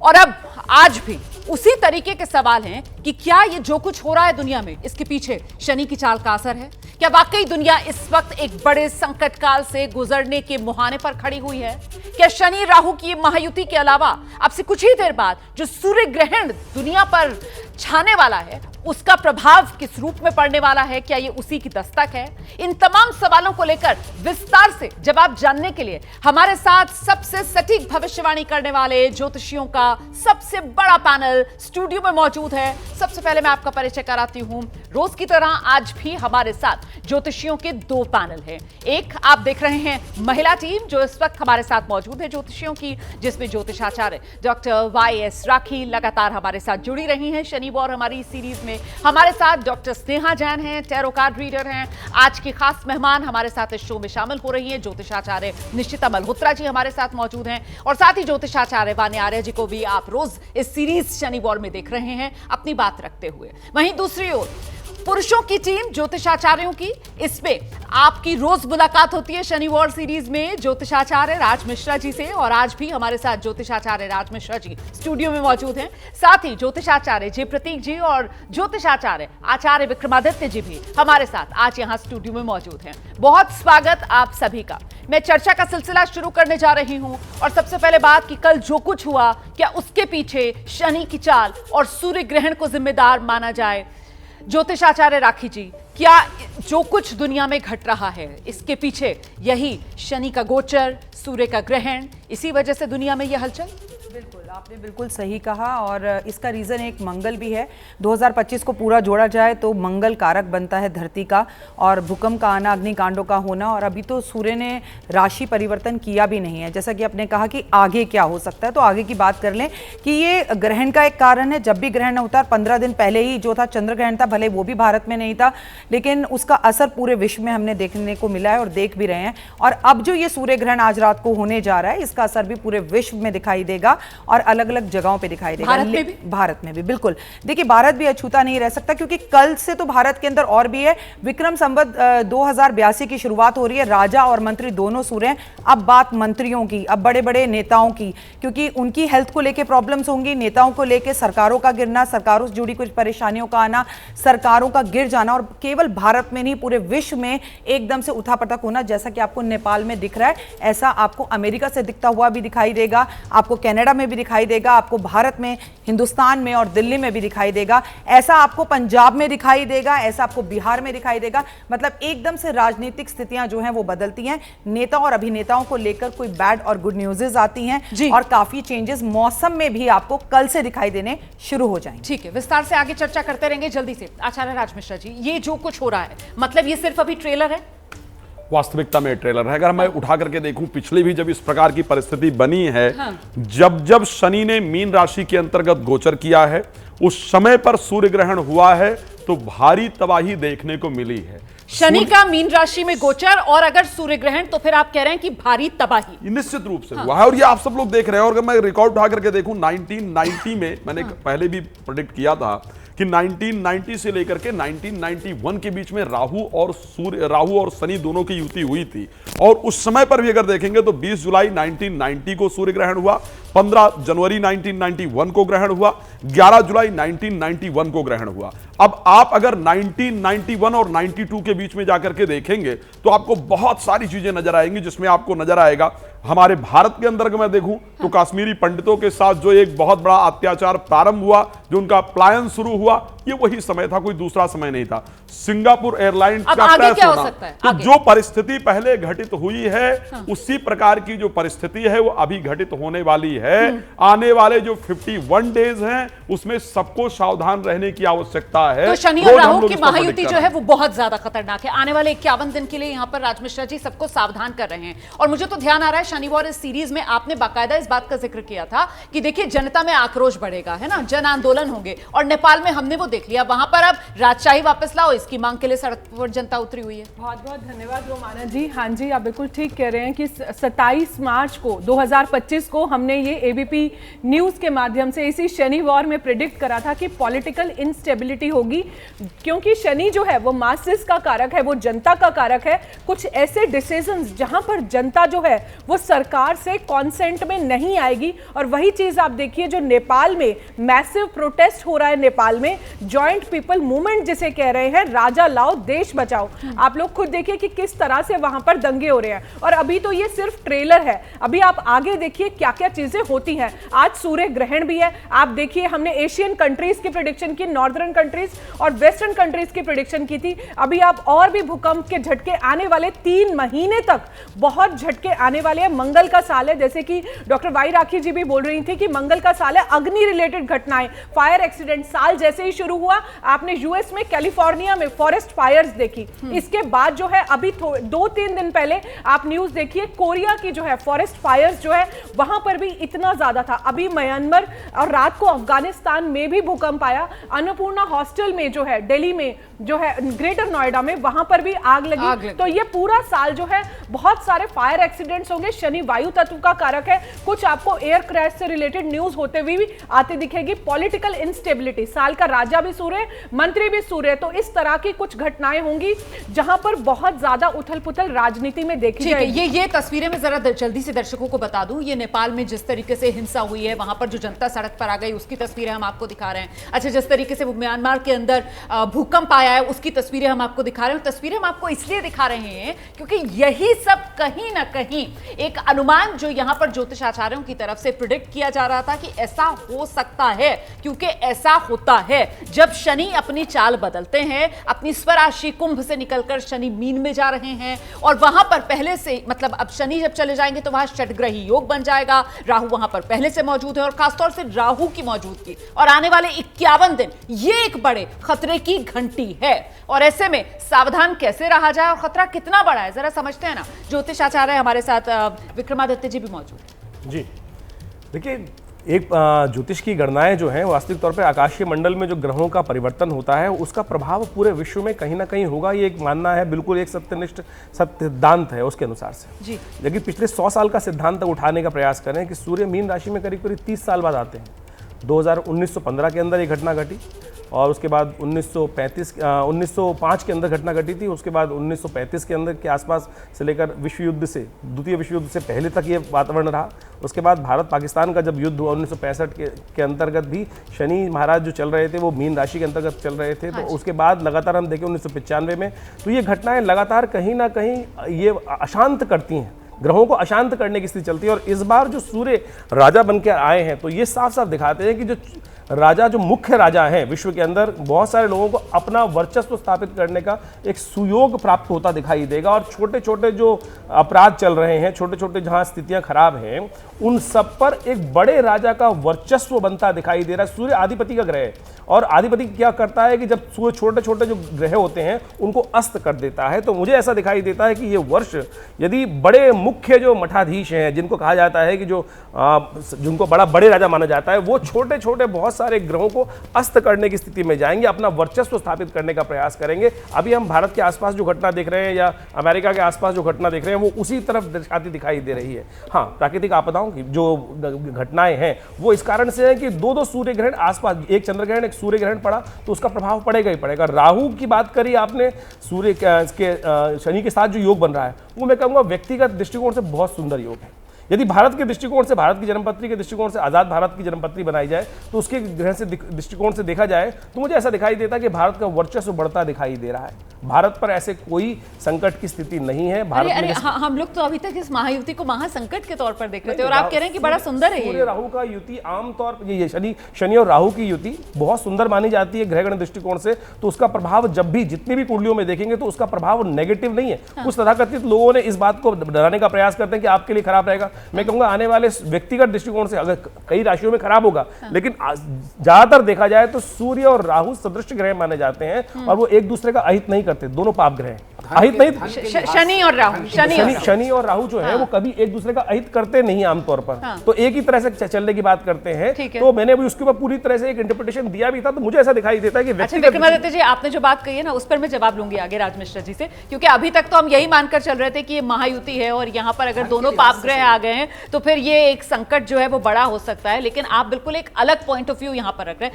और अब आज भी उसी तरीके के सवाल हैं कि क्या ये जो कुछ हो रहा है दुनिया में, इसके पीछे शनि की चाल का असर है? क्या वाकई दुनिया इस वक्त एक बड़े संकट काल से गुजरने के मुहाने पर खड़ी हुई है? क्या शनि राहु की महायुति के अलावा अब से कुछ ही देर बाद जो सूर्य ग्रहण दुनिया पर छाने वाला है, उसका प्रभाव किस रूप में पड़ने वाला है? क्या ये उसी की दस्तक है? इन तमाम सवालों को लेकर विस्तार से जवाब जानने के लिए हमारे साथ सबसे सटीक भविष्यवाणी करने वाले ज्योतिषियों का सबसे बड़ा पैनल स्टूडियो में मौजूद है। सबसे पहले मैं आपका परिचय कराती हूं। रोज की तरह आज भी हमारे साथ ज्योतिषियों के दो पैनल हैं। एक आप देख रहे हैं महिला टीम जो इस वक्त हमारे साथ मौजूद है ज्योतिषियों की, जिसमें ज्योतिषाचार्य डॉक्टर YS राखी लगातार हमारे साथ जुड़ी रही हैं शनि वॉर हमारी सीरीज में। हमारे साथ डॉक्टर स्नेहा जैन हैं, टैरो कार्ड रीडर हैं। आज की खास मेहमान हमारे साथ इस शो में शामिल हो रही हैं ज्योतिषाचार्य निश्चिता मल्होत्रा जी हमारे साथ मौजूद हैं, और साथ ही ज्योतिषाचार्य वानी आर्य जी को भी आप रोज इस सीरीज शनि वॉर में देख रहे हैं अपनी बात रखते हुए। वहीं दूसरी ओर पुरुषों की टीम ज्योतिषाचार्यों की, इसमें आपकी रोज मुलाकात होती है शनि वॉर सीरीज में ज्योतिषाचार्य राज मिश्रा जी से, और आज भी हमारे साथ ज्योतिषाचार्य राज मिश्रा जी स्टूडियो में मौजूद हैं। साथ ही ज्योतिषाचार्य जे प्रतीक जी और ज्योतिषाचार्य आचार्य विक्रमादित्य जी भी हमारे साथ आज यहां स्टूडियो में मौजूद हैं। बहुत स्वागत आप सभी का। मैं चर्चा का सिलसिला शुरू करने जा रही हूं, और सबसे पहले बात कि कल जो कुछ हुआ, क्या उसके पीछे शनि की चाल और सूर्य ग्रहण को जिम्मेदार माना जाए? ज्योतिषाचार्य राखी जी, क्या जो कुछ दुनिया में घट रहा है इसके पीछे यही शनि का गोचर, सूर्य का ग्रहण, इसी वजह से दुनिया में यह हलचल? बिल्कुल, आपने बिल्कुल सही कहा, और इसका रीज़न एक मंगल भी है। 2025 को पूरा जोड़ा जाए तो मंगल कारक बनता है धरती का, और भूकंप का आना, अग्निकांडों का होना, और अभी तो सूर्य ने राशि परिवर्तन किया भी नहीं है। जैसा कि आपने कहा कि आगे क्या हो सकता है, तो आगे की बात कर लें कि ये ग्रहण का एक कारण है। जब भी ग्रहण होता है 15 दिन पहले ही जो था चंद्र ग्रहण था, भले वो भी भारत में नहीं था, लेकिन उसका असर पूरे विश्व में हमने देखने को मिला है और देख भी रहे हैं। और अब जो ये सूर्य ग्रहण आज रात को होने जा रहा है, इसका असर भी पूरे विश्व में दिखाई देगा और अलग अलग जगहों पे दिखाई देगा। भारत में भी बिल्कुल। देखिए, भारत भी अछूता नहीं रह सकता, क्योंकि कल से तो भारत के अंदर और भी है। विक्रम संवत 2082 की शुरुआत हो रही है। राजा और मंत्री दोनों सूर्य हैं। अब बात मंत्रियों की, अब बड़े बड़े नेताओं की, क्योंकि उनकी हेल्थ को लेकर प्रॉब्लम्स होंगी, नेताओं को लेकर सरकारों का गिरना, सरकारों से जुड़ी कुछ परेशानियों का आना, सरकारों का गिर जाना, और केवल भारत में नहीं पूरे विश्व में एकदम से उठापटक होना। जैसा कि आपको नेपाल में दिख रहा है, ऐसा आपको अमेरिका से दिखता हुआ भी दिखाई देगा, आपको कनाडा में भी दिखाई देगा, आपको भारत में, हिंदुस्तान में और दिल्ली में भी दिखाई देगा। ऐसा आपको पंजाब में दिखाई देगा, ऐसा आपको बिहार में दिखाई देगा। मतलब एकदम से राजनीतिक स्थितियां जो हैं वो बदलती हैं। नेता और अभिनेताओं को लेकर कोई बैड और गुड न्यूज़ेस आती हैं, और काफी चेंजेस मौसम में भी आपको कल से दिखाई देने शुरू हो जाएंगे। ठीक है, विस्तार से आगे चर्चा करते रहेंगे। जल्दी से आचार्य राज मिश्रा जी, ये जो कुछ हो रहा है, मतलब ये सिर्फ अभी ट्रेलर है? वास्तविकता में ट्रेलर है। अगर मैं उठा करके देखूं, पिछले भी जब इस प्रकार की परिस्थिति बनी है, जब शनि ने मीन राशि के अंतर्गत गोचर किया है, उस समय पर सूर्य ग्रहण हुआ है, तो भारी तबाही देखने को मिली है। शनि का मीन राशि में गोचर और अगर सूर्य ग्रहण, तो फिर आप कह रहे हैं कि भारी तबाही निश्चित रूप से हुआ है, और ये आप सब लोग देख रहे हैं। और अगर मैं रिकॉर्ड उठा करके देखूं, 1990 में मैंने पहले भी प्रेडिक्ट किया था कि 1990 से लेकर के 1991 के बीच में राहु और शनि दोनों की युति हुई थी। और उस समय पर भी अगर देखेंगे तो 20 जुलाई 1990 को सूर्य ग्रहण हुआ, 15 जनवरी 1991 को ग्रहण हुआ, 11 जुलाई 1991 को ग्रहण हुआ। अब आप अगर 1991 और 92 के बीच में जाकर के देखेंगे तो आपको बहुत सारी चीजें नजर आएंगी, जिसमें आपको नजर आएगा हमारे भारत के अंदर अगर मैं देखूं तो कश्मीरी पंडितों के साथ जो एक बहुत बड़ा अत्याचार प्रारंभ हुआ, जो उनका पलायन शुरू हुआ, ये वही समय था, कोई दूसरा समय नहीं था। सिंगापुर एयरलाइंस का क्रैश होना, तो जो परिस्थिति पहले घटित हुई है, उसी प्रकार की जो परिस्थिति है वो अभी घटित होने वाली है। आने वाले जो 51 डेज हैं उसमें सबको सावधान रहने की आवश्यकता है। तो शनि और राहु की महायुति जो है वो बहुत ज्यादा खतरनाक है। आने वाले 51 दिन के लिए यहाँ पर राज मिश्रा जी सबको सावधान कर रहे हैं। और मुझे तो ध्यान आ रहा है शनि वॉर इस सीरीज में आपने बाकायदा इस बात का जिक्र किया था कि देखिए जनता में आक्रोश बढ़ेगा, है ना, जन आंदोलन होंगे, और नेपाल में हमने वो देख लिया, वहां पर अब राजशाही वापस लाओ, इसकी मांग के लिए सड़क पर जनता उतरी हुई है। बहुत बहुत धन्यवाद रोमाना जी। हाँ जी, आप बिल्कुल ठीक कह रहे हैं कि 27 मार्च को 2025 को हमने ये एबीपी न्यूज के माध्यम से इसी शनिवार में प्रेडिक्ट करा था कि पॉलिटिकल इंस्टेबिलिटी होगी, क्योंकि शनि जो है वो मासेस का कारक है, वो जनता का कारक है। कुछ ऐसे डिसीजंस जहां पर जनता जो है वो सरकार से कॉन्सेंट में नहीं आएगी, और वही चीज आप देखिए जो नेपाल में मैसिव प्रोटेस्ट हो रहा है, नेपाल में जॉइंट पीपल मूवमेंट जिसे कह रहे हैं, राजा लाओ देश बचाओ। आप लोग खुद देखिए कि किस तरह से वहां पर दंगे हो रहे हैं, और अभी तो ये सिर्फ ट्रेलर है, अभी आप आगे देखिए क्या क्या चीजें होती हैं। आज सूर्य ग्रहण भी है, आप देखिए हमने एशियन कंट्रीज की प्रेडिक्शन की, नॉर्दर्न कंट्रीज और वेस्टर्न कंट्रीज की प्रेडिक्शन की थी। अभी आप और भी भूकंप के झटके आने वाले 3 महीने तक बहुत झटके आने वाले हैं। मंगल का साल है, जैसे कि डॉक्टर वाई राखी जी भी बोल रही थी कि मंगल का साल है, अग्नि रिलेटेड घटनाएं, फायर एक्सीडेंट। साल जैसे ही शुरू हुआ, आपने यूएस में कैलिफोर्निया में फॉरेस्ट फायर्स देखी। इसके बाद जो है अभी 2-3 दिन पहले आप न्यूज देखिए, कोरिया की जो है फॉरेस्ट फायर्स जो है वहां पर भी इतना ज्यादा था। अभी म्यांमार और रात को अफगानिस्तान में भी भूकंप आया। अन्नपूर्णा हॉस्टल में जो है दिल्ली में जो है, ग्रेटर नोएडा में, वहां पर भी आग लगी। तो ये पूरा साल जो है बहुत सारे फायर एक्सीडेंट्स होंगे। शनि वायु तत्व का कारक है, कुछ आपको एयर क्रैश से रिलेटेड न्यूज होते हुए भी आती दिखेगी। पॉलिटिकल इंस्टेबिलिटी, साल का राजा भी सूर्य, मंत्री भी सूर्य, तो इस तरह की कुछ घटनाएं होंगी जहां पर बहुत ज्यादा उथल पुथल राजनीति में देखी जाएगी। ये तस्वीरें मैं जरा जल्दी से दर्शकों को बता दूं, ये नेपाल में जिस तरीके से हिंसा हुई है, वहां पर जो जनता सड़क पर आ गई, उसकी तस्वीरें हम आपको दिखा रहे हैं। अच्छा, जिस तरीके से म्यांमार के अंदर भूकंप आया है, उसकी तस्वीरें हम आपको दिखा रहे हैं। तस्वीरें हम आपको इसलिए दिखा रहे हैं क्योंकि यही सब कहीं ना कहीं एक अनुमान जो यहां पर ज्योतिष आचार्यों की तरफ से प्रिडिक्ट किया जा रहा था कि ऐसा हो सकता है, क्योंकि ऐसा होता है जब शनि अपनी चाल बदलते हैं, अपनी स्वराशि कुंभ से निकलकर शनि मीन में जा रहे हैं, और वहां पर पहले से, मतलब अब शनि जब चले जाएंगे तो वहां षटग्रही योग बन जाएगा। राहु वहां पर पहले से मौजूद है, और खासतौर से राहु की मौजूदगी और आने वाले 51 दिन ये एक बड़े खतरे की घंटी है। और ऐसे में सावधान कैसे रहा जाए और खतरा कितना बड़ा है, जरा समझते हैं ना। ज्योतिष आचार्य हमारे साथ विक्रमादित्य जी भी मौजूद हैं। जी देखिए, एक ज्योतिष की गणनाएं जो हैं, वास्तविक तौर पे आकाशीय मंडल में जो ग्रहों का परिवर्तन होता है उसका प्रभाव पूरे विश्व में कहीं ना कहीं होगा, ये एक मानना है, बिल्कुल एक सत्यनिष्ठ सिद्धांत है उसके अनुसार से जी। लेकिन पिछले 100 साल का सिद्धांत तक उठाने का प्रयास करें कि सूर्य मीन राशि में करीब करीब 30 साल बाद आते हैं। 1915 के अंदर ये घटना घटी, और उसके बाद 1905 के अंदर घटना घटी थी। उसके बाद 1935 के अंदर के आसपास से लेकर विश्व युद्ध से, द्वितीय विश्व युद्ध से पहले तक ये वातावरण रहा। उसके बाद भारत पाकिस्तान का जब युद्ध हुआ 1965 के अंतर्गत भी शनि महाराज जो चल रहे थे वो मीन राशि के अंतर्गत चल रहे थे। तो उसके बाद लगातार हम देखें 1995 में, तो ये घटनाएं लगातार कहीं ना कहीं ये अशांत करती हैं, ग्रहों को अशांत करने की स्थिति चलती है। और इस बार जो सूर्य राजा बनकर आए हैं तो ये साफ साफ दिखाते हैं कि जो राजा, जो मुख्य राजा हैं विश्व के अंदर, बहुत सारे लोगों को अपना वर्चस्व स्थापित करने का एक सुयोग प्राप्त होता दिखाई देगा। और छोटे छोटे जो अपराध चल रहे हैं, छोटे छोटे जहां स्थितियां खराब हैं, उन सब पर एक बड़े राजा का वर्चस्व बनता दिखाई दे रहा है। सूर्य आधिपति का ग्रह है, और आधिपति क्या करता है कि जब सूर्य छोटे छोटे जो ग्रह होते हैं उनको अस्त कर देता है। तो मुझे ऐसा दिखाई देता है कि ये वर्ष यदि बड़े मुख्य जो मठाधीश हैं, जिनको कहा जाता है कि जो जिनको बड़ा बड़े राजा माना जाता है, वो छोटे छोटे बहुत सारे ग्रहों को अस्त करने की स्थिति में जाएंगे, अपना वर्चस्व स्थापित करने का प्रयास करेंगे। अभी हम भारत के आसपास जो घटना देख रहे हैं या अमेरिका के आसपास जो घटना देख रहे हैं वो उसी तरफ दर्शाती दिखाई दे रही है। हाँ, प्राकृतिक आपदाओं की जो घटनाएं हैं वो इस कारण से है कि 2-2 सूर्य ग्रहण आसपास, एक चंद्र ग्रहण एक सूर्य ग्रहण पड़ा तो उसका प्रभाव पड़ेगा ही पड़ेगा। राहु की बात करी आपने, सूर्य के शनि के साथ जो योग बन रहा है वो मैं कहूँगा व्यक्तिगत दृष्टिकोण से बहुत सुंदर योग है। यदि भारत के दृष्टिकोण से, भारत की जन्मपत्री के दृष्टिकोण से आज़ाद भारत की जन्मपत्री बनाई जाए तो उसके ग्रह से दृष्टिकोण से देखा जाए तो मुझे ऐसा दिखाई देता है कि भारत का वर्चस्व बढ़ता दिखाई दे रहा है। भारत पर ऐसे कोई संकट की स्थिति नहीं है। भारत अरे हम लोग तो अभी तक इस महायुति को महासंकट के तौर पर देख रहे थे, और आप कह रहे हैं कि बड़ा सुंदर है। सूर्य राहु का युति आमतौर पर ये शनि और राहु की युति बहुत सुंदर मानी जाती है ग्रहगण दृष्टिकोण से। तो उसका प्रभाव जब भी जितनी भी कुंडलियों में देखेंगे तो उसका प्रभाव नेगेटिव नहीं है। कुछ तथाकथित लोगों ने इस बात को डराने का प्रयास करते हैं कि आपके लिए खराब रहेगा। मैं कहूंगा आने वाले व्यक्तिगत दृष्टिकोण से अगर कई राशियों में खराब होगा, लेकिन ज्यादातर देखा जाए तो सूर्य और राहु सदृश ग्रह माने जाते हैं और वो एक दूसरे का अहित नहीं करते, दोनों पाप ग्रह हैं, अहित नहीं। शनि और राहु, शनि और राहु जो है वो कभी एक दूसरे का अहित करते नहीं आमतौर पर, तो एक ही तरह से चलने की बात करते हैं। तो मैंने भी उसके ऊपर पूरी तरह से एक इंटरप्रिटेशन दिया भी था, तो मुझे ऐसा दिखाई देता है कि अच्छा विक्रमादित्य जी, आपने जो बात कही है ना, उस पर मैं जवाब लूंगी आगे राज मिश्रा जी से, क्योंकि अभी तक तो हम यही मानकर चल रहे थे कि ये महायुति है और यहाँ पर अगर दोनों पाप ग्रह आ गए हैं तो फिर ये एक संकट जो है वो बड़ा हो सकता है, लेकिन आप बिल्कुल एक अलग पॉइंट ऑफ व्यू यहाँ पर रख रहे हैं।